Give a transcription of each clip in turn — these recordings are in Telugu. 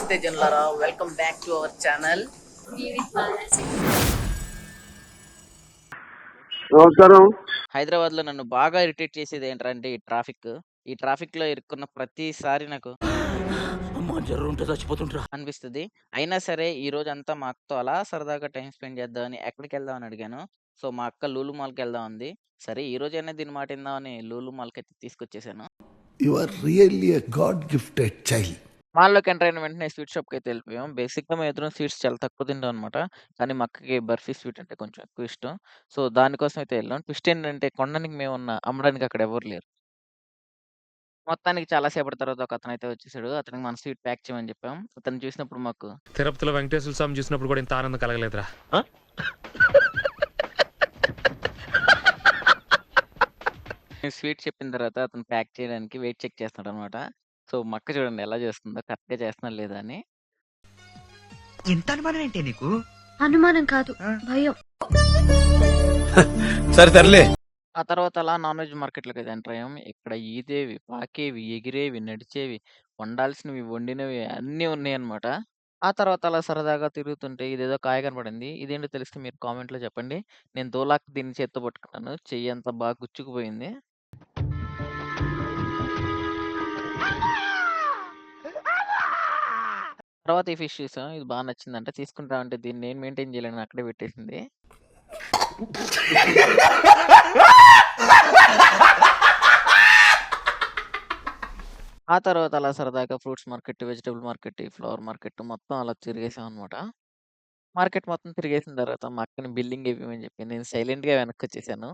నమస్తే జనులారా, welcome back to our channel. నమస్కారం. హైదరాబాద్ లో నన్ను బాగా ఇరిటేట్ చేసేది ఏంటంటే ఈ ట్రాఫిక్ లో ఇరుక్కున్న ప్రతిసారి నాకు అనిపిస్తుంది. అయినా సరే ఈ రోజు అంతా మా అక్కతో అలా సరదాగా టైం స్పెండ్ చేద్దామని ఎక్కడికి వెళ్దాం అని అడిగాను. సో మా అక్క లూలు మాల్కి వెళ్దాం అంది. సరే ఈ రోజైనా దీని మాట విందామని లూలు మాల్కి అయితే తీసుకొచ్చేసాను. You are really a God gifted child. మాల్లోకి ఎంటర్ అయిన వెంటనే స్వీట్ షాప్కి అయితే వెళ్ళిపోయాం. బేసిక్గా మేము ఎదురు స్వీట్స్ చాలా తక్కువ తింటాం అనమాట. కానీ మా అక్కకి బర్ఫీ స్వీట్ అంటే కొంచెం ఎక్కువ ఇష్టం. సో దానికోసం అయితే వెళ్ళాం. ట్విస్ట్ ఏంటంటే కొనడానికి మేము అమ్మడానికి అక్కడ ఎవరు లేరు. మొత్తానికి చాలా సేపటి తర్వాత ఒక అతను అయితే వచ్చేసాడు. అతనికి మన స్వీట్ ప్యాక్ చేయమని చెప్పాం. అతను చూసినప్పుడు మాకు తిరుపతిలో వెంకటేశ్వర స్వామి చూసినప్పుడు కూడా ఇంత ఆనందం కలగలేదురా. స్వీట్ చెప్పిన తర్వాత అతను ప్యాక్ చేయడానికి వెయిట్ చెక్ చేస్తున్నాడు అనమాట. సో మా అక్క చూడండి ఎలా చేస్తుందో, కరెక్ట్‌గా చేస్తున్నా లేదా అని. ఇంత అనుమానం ఏంటి నీకు? అనుమానం కాదు, భయం. సరే తరలే. ఆ తర్వాత అలా నాన్ వెజ్ మార్కెట్‌లోకి అయితే ఎంటర్ అయ్యాం. ఇక్కడ ఈదేవి, పాకేవి, ఎగిరేవి, నడిచేవి, వండాల్సినవి, వండినవి అన్నీ ఉన్నాయన్నమాట. ఆ తర్వాత అలా సరదాగా తిరుగుతుంటే ఇదేదో కాయ కనపడింది. ఇదేంటో తెలిస్తే మీరు కామెంట్‌లో చెప్పండి. నేను దూలాకి దీన్ని చేత్తో పట్టుకున్నాను. చెయ్యి అంతా బాగా గుచ్చుకుపోయింది. తర్వాత ఈ ఫిష్ చూసాం. ఇది బాగా నచ్చిందంట. తీసుకుంటామంటే దీన్ని నేను మెయింటైన్ చేయలేను, అక్కడే పెట్టేసింది. ఆ తర్వాత అలా సరదాగా fruits market, vegetable market, flower market మొత్తం అలా తిరిగేసాం అనమాట. మార్కెట్ మొత్తం తిరిగేసిన తర్వాత మా అక్కని బిల్లింగ్ ఇవ్వమని చెప్పి నేను సైలెంట్‌గా వెనక్కొచ్చేసాను.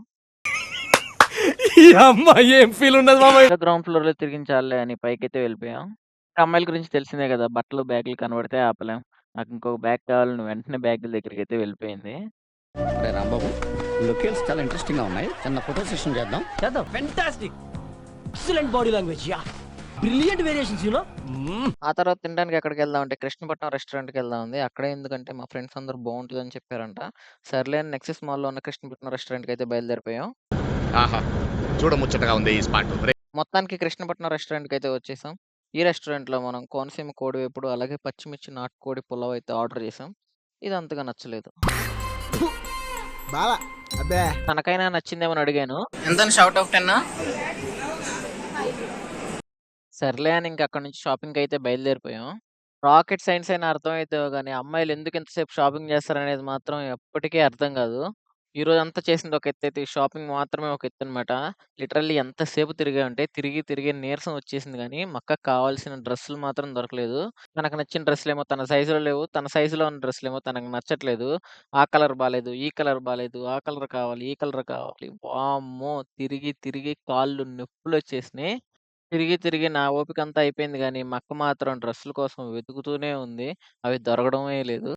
ఏం ఫీల్ ఉన్నది మామ. గ్రౌండ్ ఫ్లోర్‌లో తిరిగించాలిలే అని పైకైతే వెళ్ళిపోయాం. అమ్మాయిల గురించి తెలిసిందే కదా! బట్టలు, బ్యాగులు కనబడితే ఆపలేం. నాకు ఇంకొక బ్యాగ్ కావాలని వెంటనే బ్యాగుల దగ్గరికైతే వెళ్ళిపోయింది. అరే రాంబాబు, లొకేషన్స్ చాలా ఇంట్రెస్టింగ్ గా ఉన్నాయి. చిన్న ఫోటో సెషన్ చేద్దాం. Fantastic, excellent body language, yeah brilliant variations, you know. ఆ తర్వాత తినడానికి ఎక్కడికి వెళ్దాం అంటే కృష్ణపట్నం రెస్టారెంట్‌కి వెళ్దాం ఉంది. అక్కడే ఎందుకంటే మా ఫ్రెండ్స్ అందరూ బాగుంటుందని చెప్పారంట. సర్లే అని నెక్సెస్ మాల్‌లో ఉన్న కృష్ణపట్నం రెస్టారెంట్‌కి అయితే బయలుదేరిపోయాం. ఆహా, చూడ ముచ్చటగా ఉంది ఈ స్పాట్. మొత్తానికి కృష్ణపట్నం రెస్టారెంట్‌కి అయితే వచ్చేసాం. ఈ రెస్టారెంట్‌లో మనం కోనసీమ కోడివేపుడు, అలాగే పచ్చిమిర్చి నాటుకోడి పులావ్ అయితే ఆర్డర్ చేసాం. ఇది అంతగా నచ్చలేదు. బావా అబ్బే తనకైనా నచ్చిందేమో అని అడిగాను. ఎంత షౌట్ ఆఫ్ 10? సర్లే అని ఇంక అక్కడి నుంచి షాపింగ్‌కి అయితే బయలుదేరిపోయాం. రాకెట్ సైన్స్ అయినా అర్థమైద్దేమో గానీ, అమ్మాయిలు ఎందుకు ఇంతసేపు షాపింగ్ చేస్తారనేది మాత్రం ఎప్పటికీ అర్థం కాదు. ఈరోజంతా చేసింది ఒక ఎత్తైతే, ఈ షాపింగ్ మాత్రమే ఒక ఎత్తనమాట. లిటరల్లీ ఎంతసేపు తిరిగామంటే తిరిగి, తిరిగి నీరసం వచ్చేసింది గానీ, మా అక్కకి కావాల్సిన డ్రెస్సులు మాత్రం దొరకలేదు. తనకు నచ్చిన డ్రెస్సులేమో తన సైజులో లేవు. తన సైజులో ఉన్న డ్రెస్సులేమో తనకు నచ్చట్లేదు. ఆ కలర్ బాలేదు, ఈ కలర్ బాలేదు, ఆ కలర్ కావాలి, ఈ కలర్ కావాలి. వామ్మో! తిరిగి, తిరిగి కాళ్ళు నొప్పులొచ్చేసినాయి. తిరిగి, తిరిగి నా ఓపికంతా అయిపోయింది గానీ, మా అక్క మాత్రం డ్రెస్సుల కోసం వెతుకుతూనే ఉంది. అవి దొరకడమే లేదు.